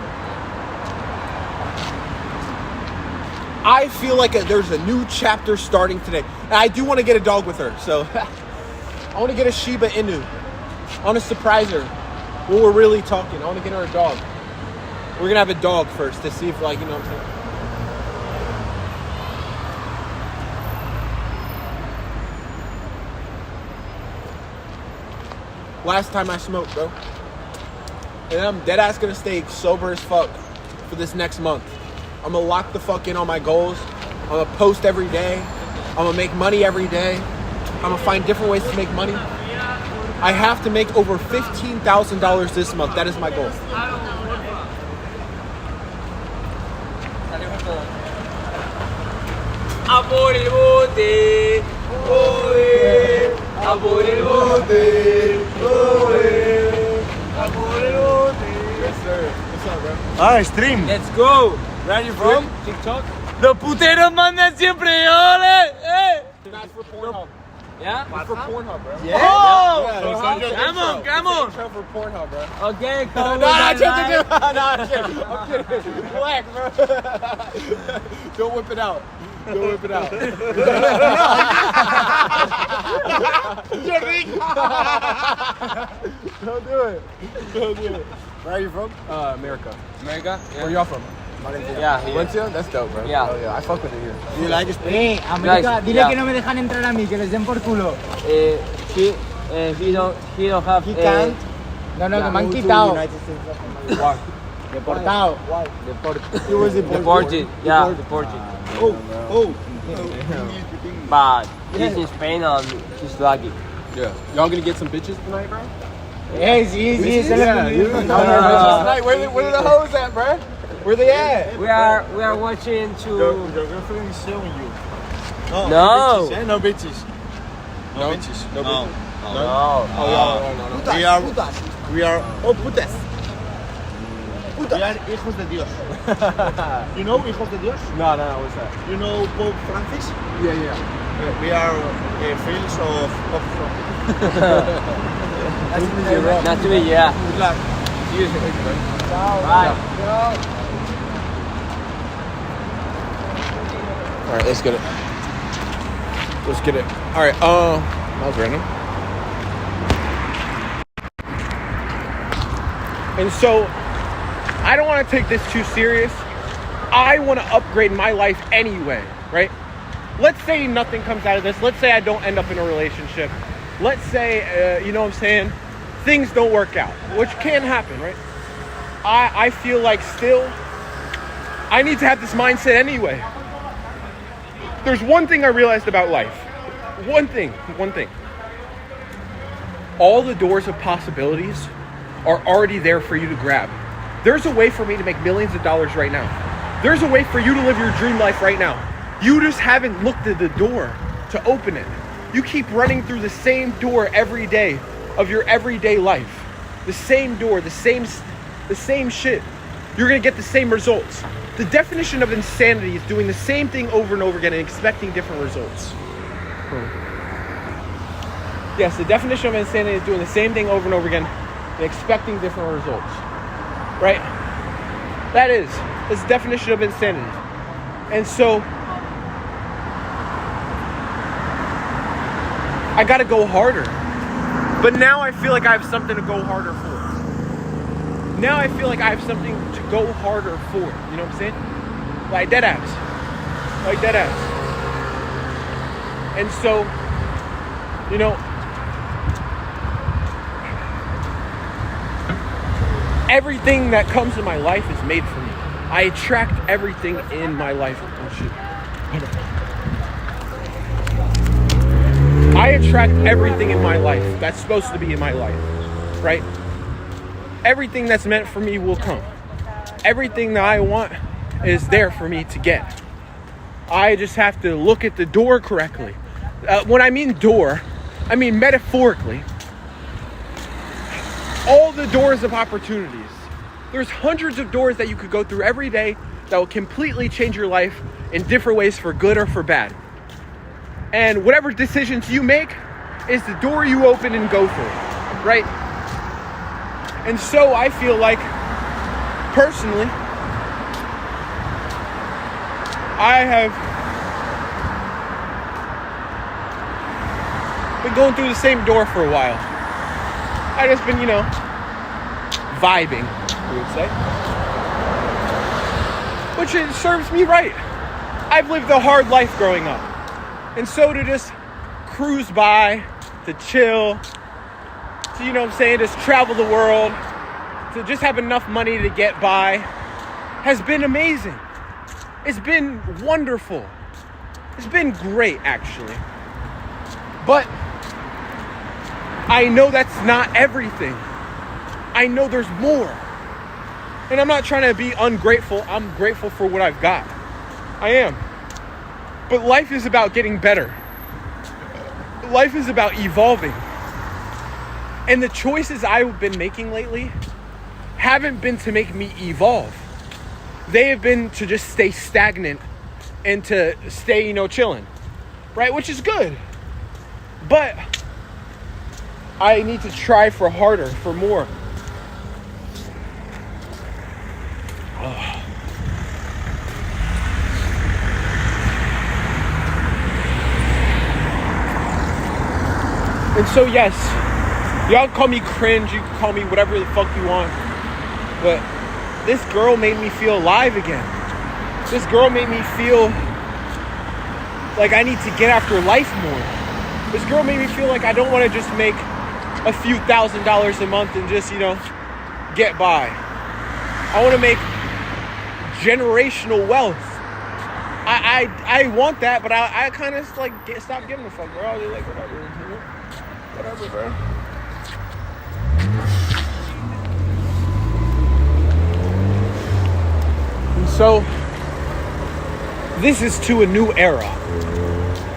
I feel like there's a new chapter starting today. And I do want to get a dog with her. So, I want to get a Shiba Inu. I want to surprise her when we're really talking. I want to get her a dog. We're going to have a dog first to see if, like, you know what I'm saying? Last time I smoked, bro. And I'm dead ass gonna stay sober as fuck for this next month. I'm gonna lock the fuck in on my goals. I'm gonna post every day. I'm gonna make money every day. I'm gonna find different ways to make money. I have to make over $15,000 this month. That is my goal. Amor el bote, oe. Amor el bote, oe. Amor el bote. Yes, sir. What's up, bro? Ah, stream. Let's go. Where are you from? TikTok. Los puteros mandan siempre, ole. That's for Pornhub. Yeah? That's for Pornhub, bro. Yeah. Oh! Yeah, Come on, come on. Intro for Pornhub, bro. Okay, No, come I'm kidding. I'm kidding. Relax, bro. Don't whip it out. Don't whip it out. Don't do it. Don't do it. Where are you from? America. America? Where y'all from? Yeah, here. Valencia? That's dope, bro. Yeah. Oh, yeah. I fuck with it here. Do you like Spain? América, Guys, dile yeah. que no me dejan entrar a mí, que les den por culo. He don't have. He can't. No, que me han Go to quitado. United States of America. Why? Deportado. He was Deported. Yeah, deported. Oh. But he's in Spain and he's lucky. Yeah. Y'all gonna get some bitches tonight, bro? Sí, sí, se Yeah. les You pone. know bitches tonight. Where are the hoes at, bro? Where they at? We are watching to. Your girlfriend is showing you. No. Bitches, eh? No bitches. No. bitches. No No. bitches. No. Oh, no. We are putas. We are hijos de Dios. You know hijos de Dios? No, what's that? You know Pope Francis? Yeah. We are friends of Pope Francis. Nice to meet you, bro. Not to me, yeah. Good luck. See you later, bro. Bye. All right, let's get it. All right, that was random. And so, I don't want to take this too serious. I want to upgrade my life anyway, right? Let's say nothing comes out of this. Let's say I don't end up in a relationship. Let's say, you know what I'm saying, things don't work out, which can happen, right? I feel like still, I need to have this mindset anyway. There's one thing I realized about life. One thing. All the doors of possibilities are already there for you to grab. There's a way for me to make millions of dollars right now. There's a way for you to live your dream life right now. You just haven't looked at the door to open it. You keep running through the same door every day of your everyday life. The same door, the same shit. You're gonna get the same results. The definition of insanity is doing the same thing over and over again and expecting different results. Yes, the definition of insanity is doing the same thing over and over again and expecting different results. Right? That's the definition of insanity. And so, I gotta go harder. But now I feel like I have something to go harder for. Now I feel like I have something to go harder for. You know what I'm saying? Like dead ass. And so, you know, everything that comes in my life is made for me. I attract everything in my life. Oh shit. I attract everything in my life that's supposed to be in my life, right? Everything that's meant for me will come. Everything that I want is there for me to get. I just have to look at the door correctly. When I mean door, I mean metaphorically. all the doors of opportunities. There's hundreds of doors that you could go through every day that will completely change your life in different ways, for good or for bad. And whatever decisions you make is the door you open and go through, right? And so I feel like, personally, I have been going through the same door for a while. I just been, vibing, we would say. Which it serves me right. I've lived a hard life growing up. And so to just cruise by, to chill, to, just travel the world, to just have enough money to get by, has been amazing. It's been wonderful. It's been great, actually. But I know that's not everything. I know there's more. And I'm not trying to be ungrateful. I'm grateful for what I've got. I am. But life is about getting better. Life is about evolving. And the choices I've been making lately haven't been to make me evolve. They have been to just stay stagnant and to stay, chilling. Right? Which is good. But I need to try for harder, for more. And so, yes, y'all call me cringe, you can call me whatever the fuck you want, but this girl made me feel alive again. This girl made me feel like I need to get after life more. This girl made me feel like I don't want to just make a few $1,000s a month and just, get by. I want to make generational wealth. I want that, but I kind of stop giving a fuck, bro. I was like, whatever, Whatever, bro. And so, this is to a new era.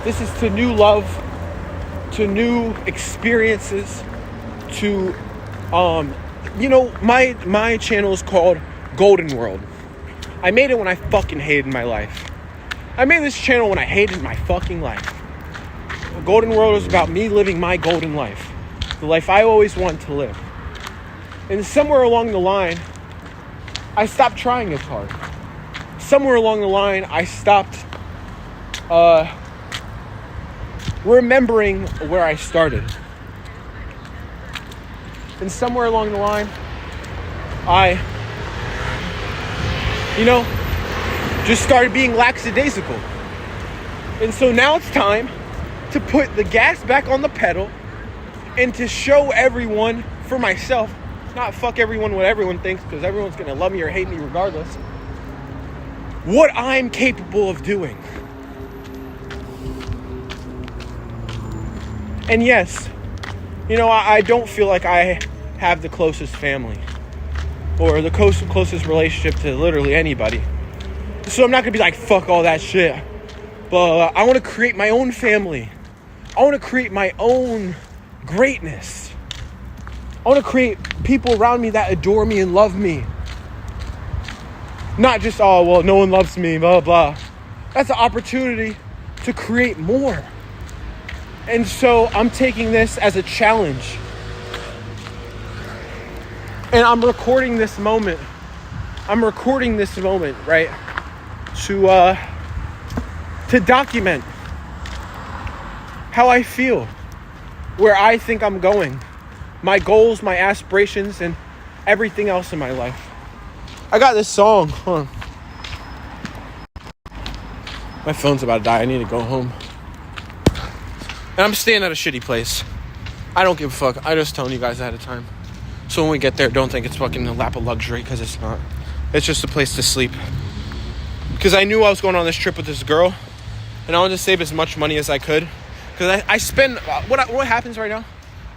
This is to new love, to new experiences, to, my channel is called Golden World. I made it when I fucking hated my life. I made this channel when I hated my fucking life. The Golden World is about me living my golden life. The life I always wanted to live. And somewhere along the line, I stopped trying as hard. Somewhere along the line, I stopped remembering where I started. And somewhere along the line, I just started being lackadaisical. And so now it's time to put the gas back on the pedal and to show everyone, for myself, not fuck everyone what everyone thinks, because everyone's going to love me or hate me regardless, what I'm capable of doing. And yes, I don't feel like I have the closest family or the closest relationship to literally anybody. So I'm not going to be like, fuck all that shit. But I want to create my own family. I want to create my own greatness. I want to create people around me that adore me and love me. Not just, oh, well, no one loves me, blah, blah. That's an opportunity to create more. And so I'm taking this as a challenge. And I'm recording this moment. Right? To document how I feel, where I think I'm going, my goals, my aspirations, and everything else in my life. I got this song. Hold on. My phone's about to die. I need to go home. And I'm staying at a shitty place. I don't give a fuck. I'm just telling you guys ahead of time. So when we get there, don't think it's fucking a lap of luxury, because it's not. It's just a place to sleep. Because I knew I was going on this trip with this girl, and I wanted to save as much money as I could. Because I spend, what happens right now,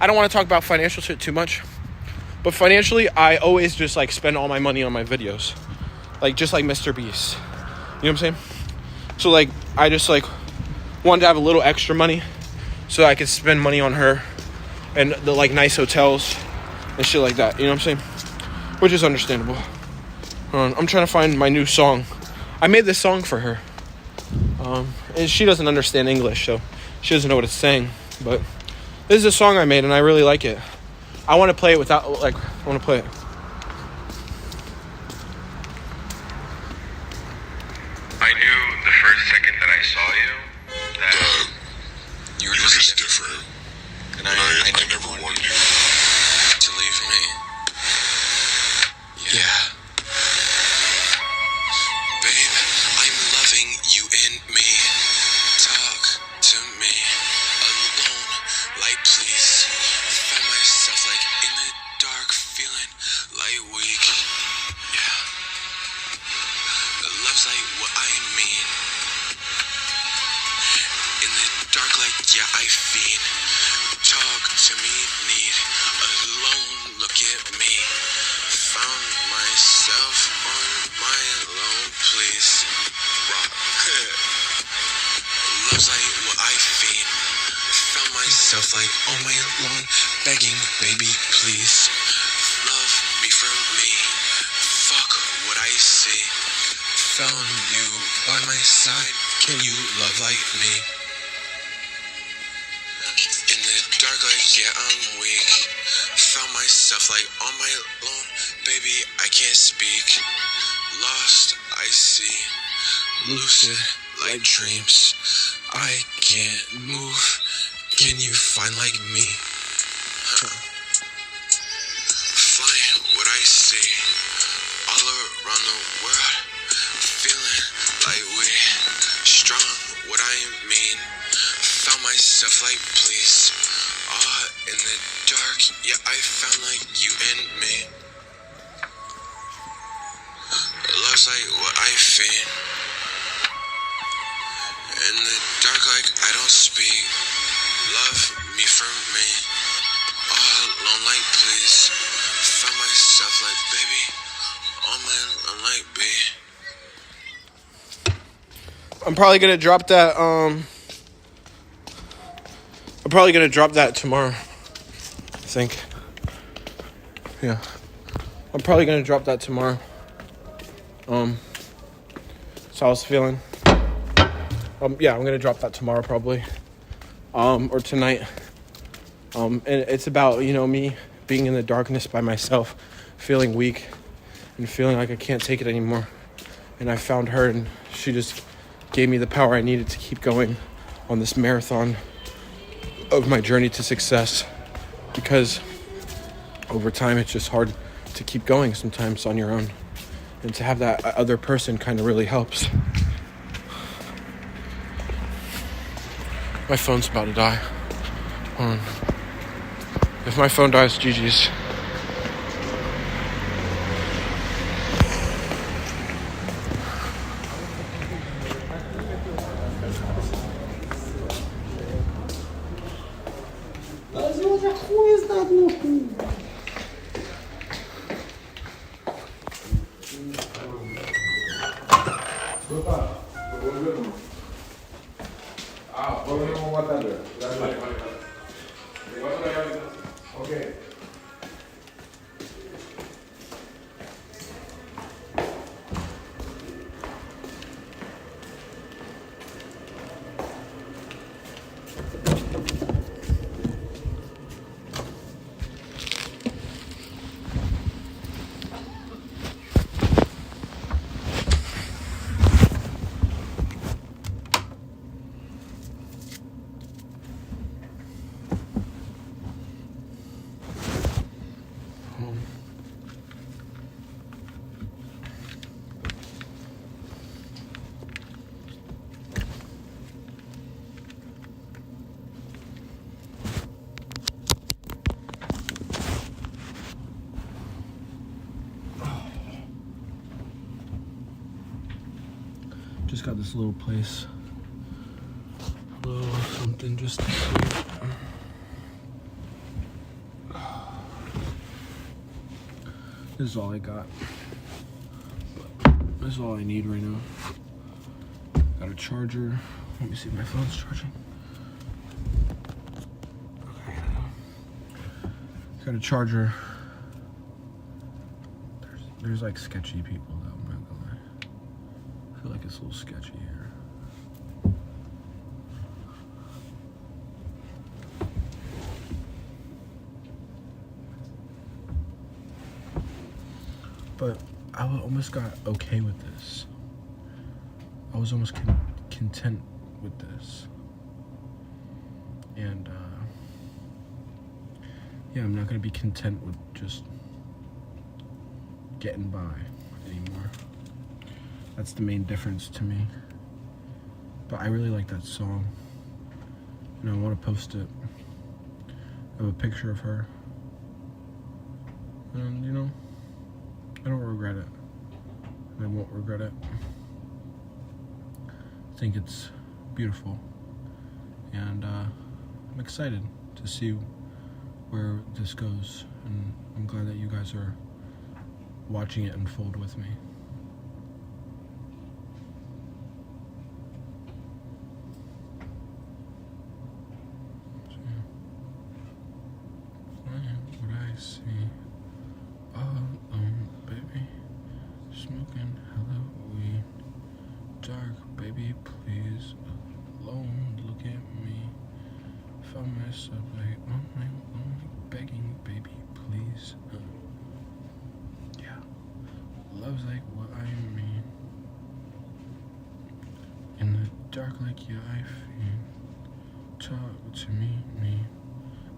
I don't want to talk about financial shit too much, but financially, I always just spend all my money on my videos. Just like Mr. Beast. You know what I'm saying? So I just wanted to have a little extra money so I could spend money on her and the nice hotels and shit like that. You know what I'm saying? Which is understandable. I'm trying to find my new song. I made this song for her. And she doesn't understand English, so she doesn't know what it's saying. But this is a song I made, and I really like it. I want to play it without, like, I want to play it. I knew the first second that I saw you that you were just different. And I never wanted you to leave me. Yeah. Babe, I'm loving you and me. Talk to me alone, like please. Found myself like in the dark, feeling like weak. Yeah. Love's like what I mean. In the dark, like yeah, I fiend. Talk to me, need alone. Look at me. Found myself on my own, please. Rock. Love's like what I fiend. Found myself like on my own, begging, baby, please. Love me for me. Fuck what I see. Found you by my side. Can you love like me? In the dark, like yeah, I'm weak. Found myself like on my own. Baby, I can't speak. Lost, I see. Lucid like dreams. I can't move. Can you find like me? Flying what I see. All around the world. Feeling like we strong, what I mean. Found myself like please. In the dark, yeah, I found like you and me. Love's like what I feel. In the dark, like I don't speak. Love me for me. All alone, like please. Found myself like baby. All man, like B. I'm probably gonna drop that. I'm probably gonna drop that tomorrow. I think. Yeah. I'm probably gonna drop that tomorrow. So I was feeling. Yeah, I'm gonna drop that tomorrow probably. Or tonight. And it's about, you know, me being in the darkness by myself, feeling weak, and feeling like I can't take it anymore. And I found her, and she just gave me the power I needed to keep going on this marathon of my journey to success, because over time it's just hard to keep going sometimes on your own, and to have that other person kind of really helps. My phone's about to die. Hold on. If my phone dies, GG's. Okay. Just got this little place. A little something just to sleep. This is all I got. This is all I need right now. Got a charger. Let me see if my phone's charging. Okay. Got a charger. There's like sketchy people though, I'm not gonna lie. I feel like it's a little sketchy here. But I almost got okay with this. I was almost content with this. And yeah, I'm not gonna be content with just getting by anymore. That's the main difference to me. But I really like that song, and I want to post it. I have a picture of her, and you know, I don't regret it, and I won't regret it. I think it's beautiful, and I'm excited to see where this goes, and I'm glad that you guys are watching it unfold with me. So, flying what I see, all alone, baby, smoking hella weed, dark, baby, please, alone, look at me, found myself like, lonely, begging, baby, please, yeah, love's like what I mean, in the dark like yeah, I feel, talk to me,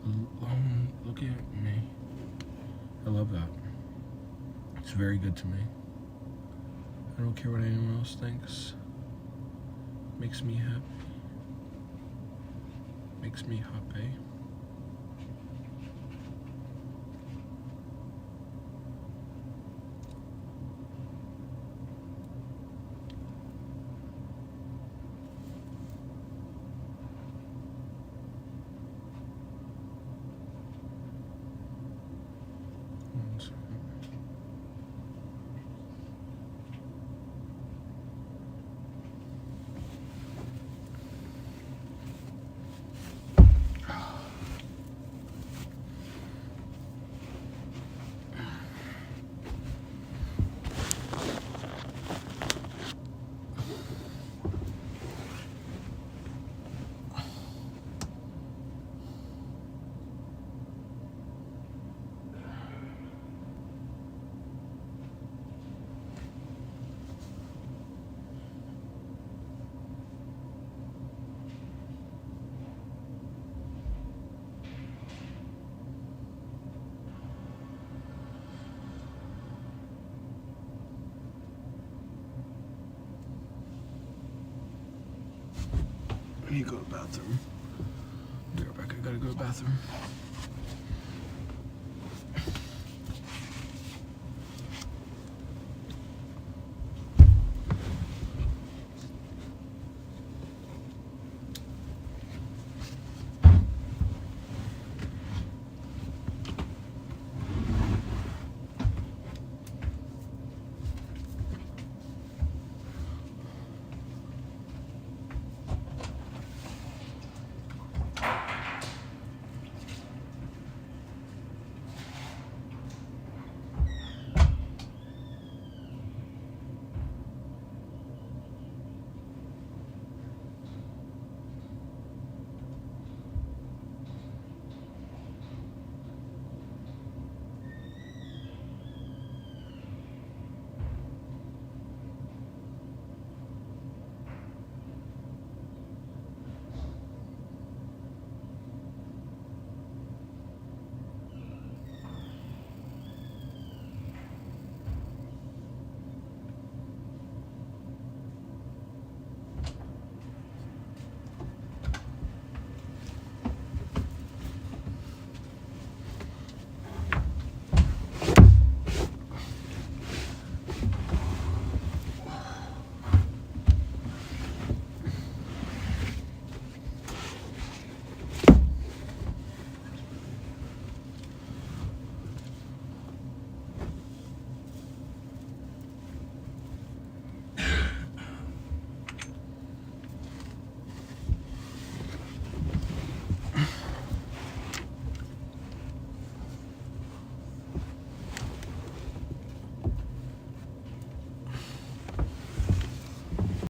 alone, look at me. I love that. It's very good to me. I don't care what anyone else thinks. Makes me happy. Makes me happy. I need to go to the bathroom. Be right back, I gotta go to the bathroom.